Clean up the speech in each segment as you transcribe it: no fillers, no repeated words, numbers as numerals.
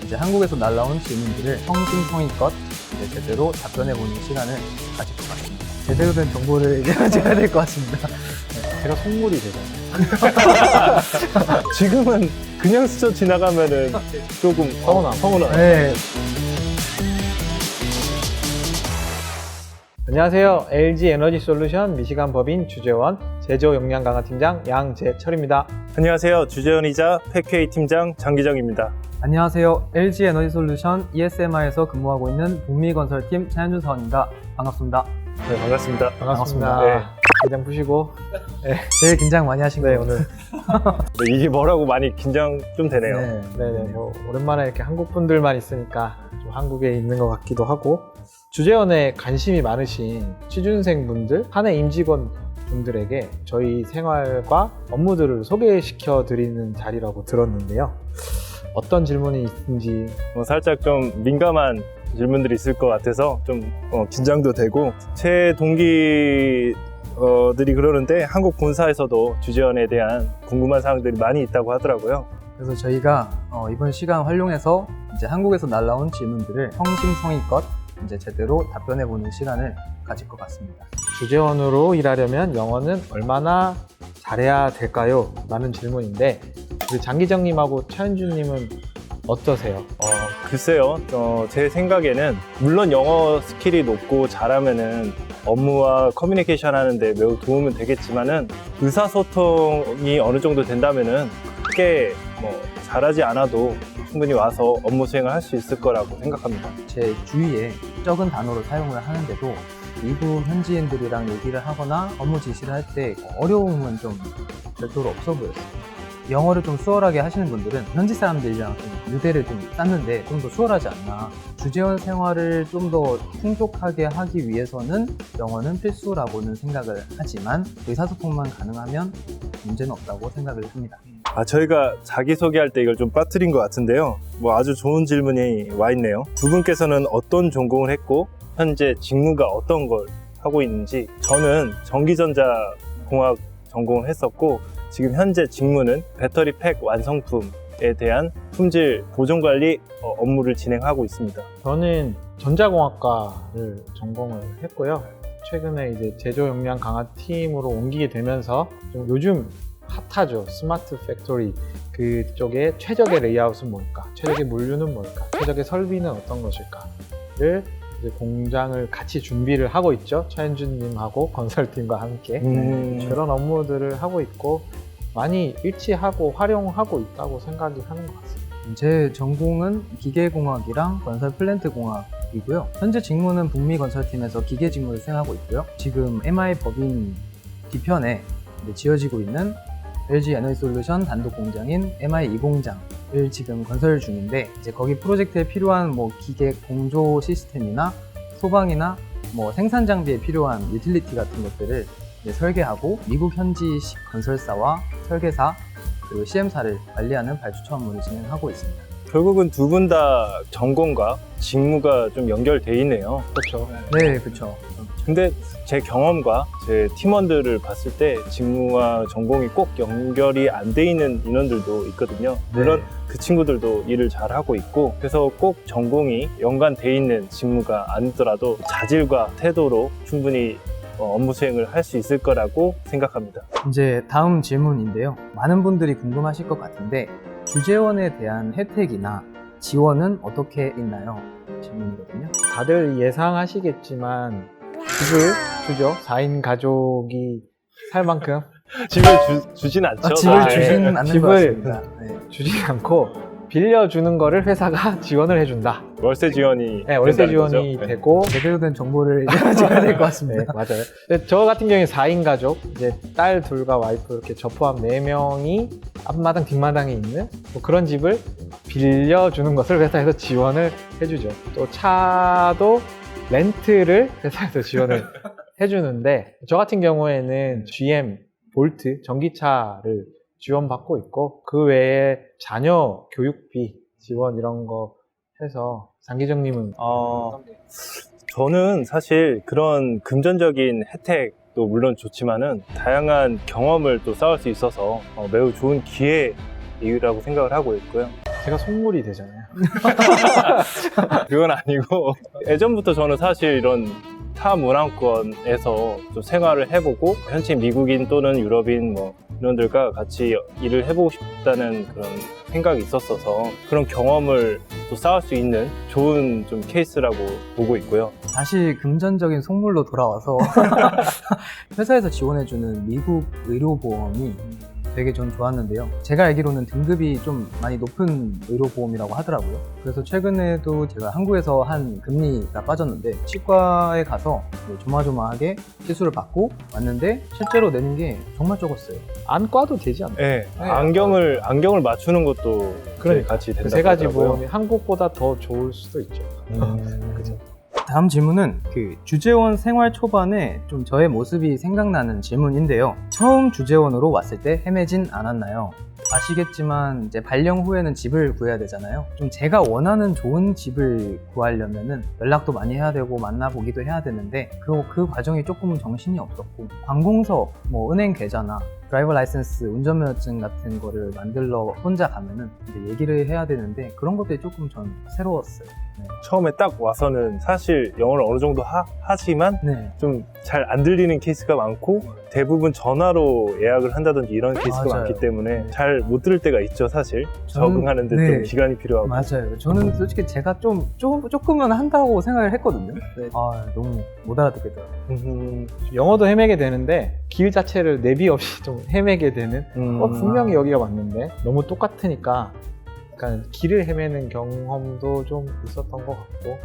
이제 한국에서 날라온 질문들을 성심성의껏 이제 제대로 답변해보는 시간을 가질 것 같습니다. 제대로 된 정보를 가져야 될 것 같습니다. 제가 속물이 되잖아요. 지금은 그냥 스쳐 지나가면은 조금 서운한. 네. 안녕하세요. LG 에너지 솔루션 미시간 법인 주재원 제조 역량 강화 팀장 양재철입니다. 안녕하세요. 주재원이자 팩케이 팀장 장기정입니다. 안녕하세요. LG 에너지 솔루션 ESMR에서 근무하고 있는 북미 건설팀 차현준 사원입니다. 반갑습니다. 네, 반갑습니다. 반갑습니다. 네. 긴장 푸시고. 제일 긴장 많이 하신 거예요, 오늘. 네, 이게 뭐라고 많이 긴장 좀 되네요. 네네. 뭐 오랜만에 이렇게 한국 분들만 있으니까 좀 한국에 있는 것 같기도 하고. 주재원에 관심이 많으신 취준생 분들, 한 해 임직원 분들에게 저희 생활과 업무들을 소개시켜 드리는 자리라고 들었는데요. 어떤 질문이 있는지. 살짝 좀 민감한 질문들이 있을 것 같아서 좀 긴장도 되고, 제 동기들이 그러는데 한국 본사에서도 주재원에 대한 궁금한 사항들이 많이 있다고 하더라고요. 그래서 저희가 이번 시간 활용해서 이제 한국에서 날라온 질문들을 성심성의껏 이제 제대로 답변해보는 시간을 가질 것 같습니다. 주재원으로 일하려면 영어는 얼마나 잘해야 될까요? 라는 질문인데, 우리 장기정님하고 차현준님은 어떠세요? 글쎄요, 제 생각에는 물론 영어 스킬이 높고 잘하면은 업무와 커뮤니케이션 하는데 매우 도움은 되겠지만은 의사소통이 어느 정도 된다면은 크게 잘하지 않아도 충분히 와서 업무 수행을 할 수 있을 거라고 생각합니다. 제 주위에 적은 단어를 사용을 하는데도 미국 현지인들이랑 얘기를 하거나 업무 지시를 할 때 어려움은 좀 별도로 없어 보였어요. 영어를 좀 수월하게 하시는 분들은 현지 사람들이랑 좀 유대를 좀 쌓는데 좀 더 수월하지 않나. 주재원 생활을 좀 더 풍족하게 하기 위해서는 영어는 필수라고는 생각을 하지만 의사소통만 가능하면 문제는 없다고 생각을 합니다. 저희가 자기소개할 때 이걸 좀 빠뜨린 것 같은데요. 아주 좋은 질문이 와 있네요. 두 분께서는 어떤 전공을 했고 현재 직무가 어떤 걸 하고 있는지. 저는 전기전자공학 전공을 했었고 지금 현재 직무는 배터리 팩 완성품에 대한 품질 보존관리 업무를 진행하고 있습니다. 저는 전자공학과를 전공을 했고요. 최근에 이제 제조 역량 강화 팀으로 옮기게 되면서 좀 요즘 핫하죠. 스마트 팩토리. 그쪽에 최적의 레이아웃은 뭘까? 최적의 물류는 뭘까? 최적의 설비는 어떤 것일까?를 이제 공장을 같이 준비를 하고 있죠. 차현준님하고 건설팀과 함께. 그런 업무들을 하고 있고 많이 일치하고 활용하고 있다고 생각이 하는 것 같습니다. 제 전공은 기계공학이랑 건설 플랜트 공학이고요. 현재 직무는 북미 건설팀에서 기계 직무를 수행하고 있고요. 지금 MI 법인 뒤편에 지어지고 있는 LG 에너지 솔루션 단독 공장인 MI 2공장을 지금 건설 중인데, 이제 거기 프로젝트에 필요한 기계 공조 시스템이나 소방이나 생산 장비에 필요한 유틸리티 같은 것들을 설계하고 미국 현지 건설사와 설계사 그리고 CM사를 관리하는 발주처 업무를 진행하고 있습니다. 결국은 두 분 다 전공과 직무가 좀 연결돼 있네요. 그렇죠. 네, 그렇죠. 근데 제 경험과 제 팀원들을 봤을 때 직무와 전공이 꼭 연결이 안 돼 있는 인원들도 있거든요. 물론 그 친구들도 일을 잘 하고 있고, 그래서 꼭 전공이 연관돼 있는 직무가 아니더라도 자질과 태도로 충분히 업무 수행을 할 수 있을 거라고 생각합니다. 이제 다음 질문인데요. 많은 분들이 궁금하실 것 같은데 주재원에 대한 혜택이나 지원은 어떻게 있나요? 질문이거든요. 다들 예상하시겠지만 집을 주죠. 4인 가족이 살 만큼 집을 주진 않죠. 집을 주지는 않는 집을 것 같습니다. 네. 주지 않고 빌려주는 거를 회사가 지원을 해준다. 월세 지원이 네, 월세 된다는 지원이 거죠? 되고. 제대로 된 정보를 가져야 될 것 같습니다. 네, 맞아요. 근데 저 같은 경우에 4인 가족, 이제 딸 둘과 와이프 이렇게 저 포함 4명이 앞마당 뒷마당에 있는 그런 집을 빌려주는 것을 회사에서 지원을 해주죠. 또 차도 렌트를 회사에서 지원을 해주는데, 저 같은 경우에는 GM 볼트 전기차를 지원받고 있고, 그 외에 자녀 교육비 지원 이런 거 해서. 장기정님은 저는 사실 그런 금전적인 혜택도 물론 좋지만은 다양한 경험을 또 쌓을 수 있어서 매우 좋은 기회라고 생각을 하고 있고요. 제가 속물이 되잖아요. 그건 아니고 예전부터 저는 사실 이런 타 문화권에서 좀 생활을 해보고 현지 미국인 또는 유럽인 뭐 이런들과 같이 일을 해보고 싶다는 그런 생각이 있었어서 그런 경험을 또 쌓을 수 있는 좋은 좀 케이스라고 보고 있고요. 다시 금전적인 속물로 돌아와서 회사에서 지원해주는 미국 의료보험이 되게 전 좋았는데요. 제가 알기로는 등급이 좀 많이 높은 의료보험이라고 하더라고요. 그래서 최근에도 제가 한국에서 한 금리가 빠졌는데 치과에 가서 뭐 조마조마하게 시술을 받고 왔는데 실제로 내는 게 정말 적었어요. 안과도 되지 않나요? 네, 안경을 맞추는 것도 그러니까 같이 된다고 그 세 가지 하더라고요. 보험이 한국보다 더 좋을 수도 있죠. 그죠. 다음 질문은 그 주재원 생활 초반에 좀 저의 모습이 생각나는 질문인데요. 처음 주재원으로 왔을 때 헤매진 않았나요? 아시겠지만 이제 발령 후에는 집을 구해야 되잖아요. 좀 제가 원하는 좋은 집을 구하려면은 연락도 많이 해야 되고 만나보기도 해야 되는데 그 과정이 조금은 정신이 없었고 관공서, 뭐 은행 계좌나 드라이버 라이센스, 운전면허증 같은 거를 만들러 혼자 가면은 이제 얘기를 해야 되는데 그런 것들이 조금 전 새로웠어요. 처음에 딱 와서는 사실 영어를 어느 정도 하지만 네. 좀 잘 안 들리는 케이스가 많고 대부분 전화로 예약을 한다든지 이런 케이스가 맞아요. 많기 때문에 네. 잘 못 들을 때가 있죠. 사실 적응하는데 네. 좀 기간이 필요하고. 맞아요. 저는 솔직히 제가 조금은 한다고 생각을 했거든요. 네. 아, 너무 못 알아듣겠더라고요. 영어도 헤매게 되는데 길 자체를 내비 없이 좀 헤매게 되는 분명히 여기가 맞는데 너무 똑같으니까 약간 길을 헤매는 경험도 좀 있었던 것 같고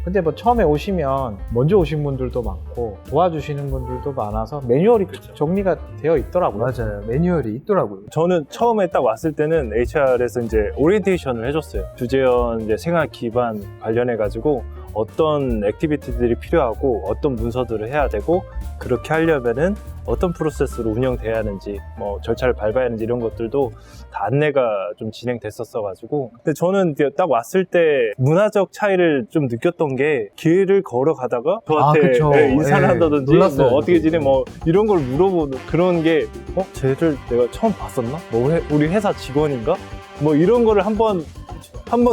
근데 뭐 처음에 오시면 먼저 오신 분들도 많고 도와주시는 분들도 많아서 매뉴얼이 정리가 되어 있더라고요. 맞아요. 매뉴얼이 있더라고요. 저는 처음에 딱 왔을 때는 HR에서 이제 오리엔테이션을 해줬어요. 주재원 이제 생활 기반 관련해 가지고 어떤 액티비티들이 필요하고 어떤 문서들을 해야 되고 그렇게 하려면은 어떤 프로세스로 운영돼야 하는지 뭐 절차를 밟아야 하는지 이런 것들도 다 안내가 좀 진행됐었어 가지고 근데 저는 딱 왔을 때 문화적 차이를 좀 느꼈던 게 길을 걸어가다가 저한테 그쵸. 인사를 예, 한다든지 놀랐어요. 뭐 어떻게 지내 뭐 이런 걸 물어보는 그런 게 쟤를 내가 처음 봤었나? 뭐 우리 회사 직원인가? 뭐 이런 거를 한번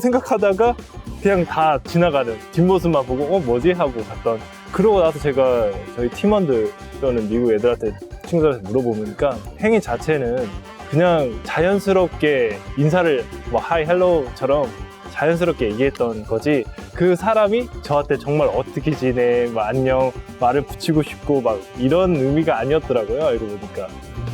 생각하다가 그냥 다 지나가는 뒷모습만 보고 뭐지? 하고 갔던 그러고 나서 제가 저희 팀원들 또는 미국 애들한테 친구들한테 물어보니까 행위 자체는 그냥 자연스럽게 인사를 뭐 하이 헬로우처럼 자연스럽게 얘기했던 거지 그 사람이 저한테 정말 어떻게 지내 뭐 안녕 말을 붙이고 싶고 막 이런 의미가 아니었더라고요. 알고 보니까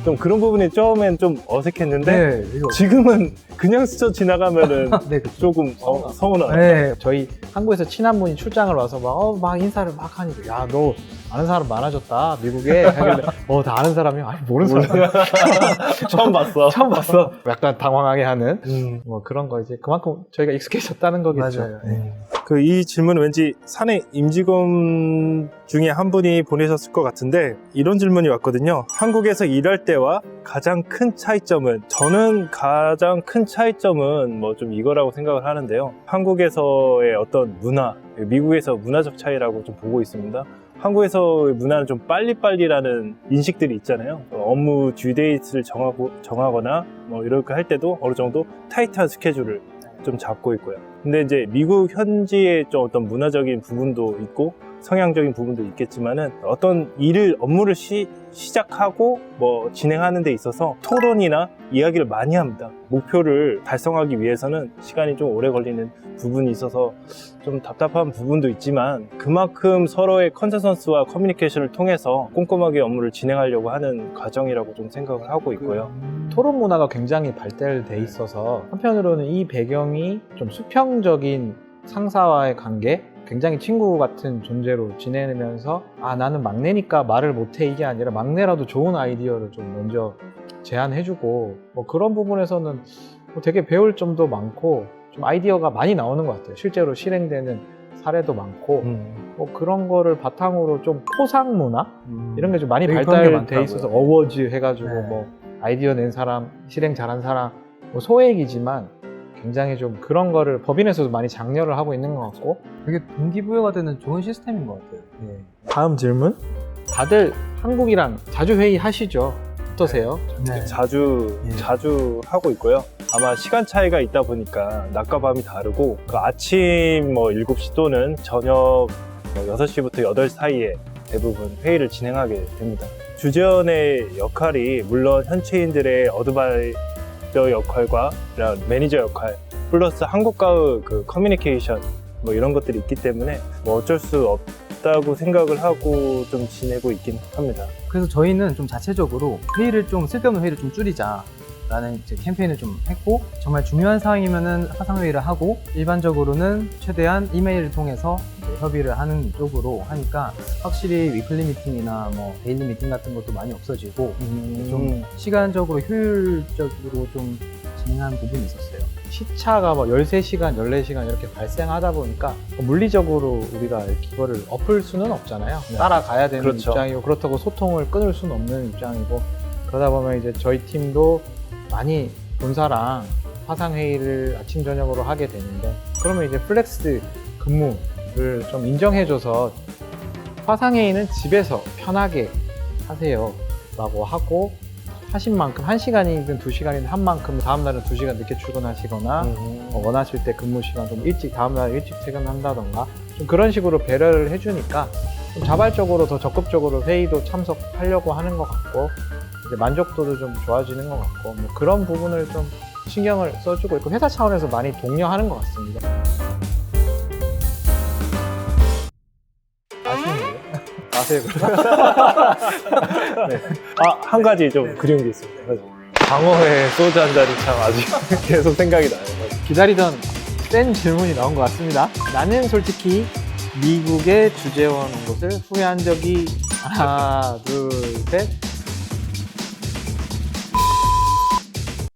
좀 그런 부분이 처음엔 좀 어색했는데 이거. 지금은 그냥 스쳐 지나가면은 네, 그쵸. 조금 서운하다. 네. 저희 한국에서 친한 분이 출장을 와서 막 인사를 막 하니까 야, 너 아는 사람 많아졌다 미국에 하길래 다 아는 사람이야? 아니 모르는 사람이야. 처음 봤어. 처음 봤어. 약간 당황하게 하는 뭐 그런 거 이제 그만큼 저희가 익숙해졌다는 거겠죠. 맞아요. 이 질문은 왠지 사내 임직원 중에 한 분이 보내셨을 것 같은데 이런 질문이 왔거든요. 한국에서 일할 때와 가장 큰 차이점은 저는 가장 큰 차이점은 뭐 좀 이거라고 생각을 하는데요. 한국에서의 어떤 문화, 미국에서 문화적 차이라고 좀 보고 있습니다. 한국에서의 문화는 좀 빨리빨리라는 인식들이 있잖아요. 업무 듀데이트를 정하거나 뭐 이렇게 할 때도 어느 정도 타이트한 스케줄을 좀 잡고 있고요. 근데 이제 미국 현지의 좀 어떤 문화적인 부분도 있고 성향적인 부분도 있겠지만은 어떤 업무를 시작하고 뭐 진행하는 데 있어서 토론이나 이야기를 많이 합니다. 목표를 달성하기 위해서는 시간이 좀 오래 걸리는 부분이 있어서 좀 답답한 부분도 있지만 그만큼 서로의 컨센서스와 커뮤니케이션을 통해서 꼼꼼하게 업무를 진행하려고 하는 과정이라고 좀 생각을 하고 있고요. 토론 문화가 굉장히 발달돼 있어서 한편으로는 이 배경이 좀 수평적인 상사와의 관계 굉장히 친구 같은 존재로 지내면서 나는 막내니까 말을 못해 이게 아니라 막내라도 좋은 아이디어를 좀 먼저 제안해주고 뭐 그런 부분에서는 뭐 되게 배울 점도 많고 좀 아이디어가 많이 나오는 것 같아요. 실제로 실행되는 사례도 많고 뭐 그런 거를 바탕으로 좀 포상 문화 이런 게 좀 많이 되게 그런 게 발달돼 있어서 어워즈 해가지고 뭐 아이디어 낸 사람, 실행 잘한 사람 뭐 소액이지만 굉장히 좀 그런 거를 법인에서도 많이 장려를 하고 있는 것 같고 되게 동기부여가 되는 좋은 시스템인 것 같아요. 다음 질문 다들 한국이랑 자주 회의하시죠? 어떠세요? 네. 자주 하고 있고요. 아마 시간 차이가 있다 보니까 낮과 밤이 다르고 그 아침 뭐 7시 또는 저녁 6시부터 8시 사이에 대부분 회의를 진행하게 됩니다. 주재원의 역할이 물론 현지인들의 어드바이저 역할과 이런 매니저 역할 플러스 한국과의 그 커뮤니케이션 뭐 이런 것들이 있기 때문에 뭐 어쩔 수 없다고 생각을 하고 좀 지내고 있긴 합니다. 그래서 저희는 좀 자체적으로 회의를 좀 쓸데없는 회의를 좀 줄이자 라는 이제 캠페인을 좀 했고, 정말 중요한 사항이면은 화상회의를 하고 일반적으로는 최대한 이메일을 통해서 이제 협의를 하는 쪽으로 하니까 확실히 위클리 미팅이나 뭐 데일리 미팅 같은 것도 많이 없어지고 좀 시간적으로 효율적으로 좀 진행한 부분이 있었어요. 시차가 뭐 13시간, 14시간 이렇게 발생하다 보니까 물리적으로 우리가 이거를 엎을 수는 없잖아요. 네. 따라가야 되는 그렇죠. 입장이고, 그렇다고 소통을 끊을 수는 없는 입장이고, 그러다 보면 이제 저희 팀도 많이 본사랑 화상회의를 아침, 저녁으로 하게 되는데, 그러면 이제 플렉스 근무를 좀 인정해줘서 화상회의는 집에서 편하게 하세요 라고 하고, 하신 만큼 1시간이든 2시간이든 한 만큼 다음날은 2시간 늦게 출근하시거나 원하실 때 근무 시간 좀 일찍 다음날 일찍 퇴근한다던가 좀 그런 식으로 배려를 해주니까 좀 자발적으로 더 적극적으로 회의도 참석하려고 하는 것 같고, 이제 만족도도 좀 좋아지는 것 같고, 뭐 그런 부분을 좀 신경을 써주고 있고 회사 차원에서 많이 독려하는 것 같습니다. 아쉬운데요? 아세요? 네. 한 가지 좀 그리운 게 있습니다. 광어회 소주 한 잔이 참 아직 계속 생각이 나요. 기다리던 센 질문이 나온 것 같습니다. 나는 솔직히 미국에 주재원 온 것을 후회한 적이 하나, 둘, 셋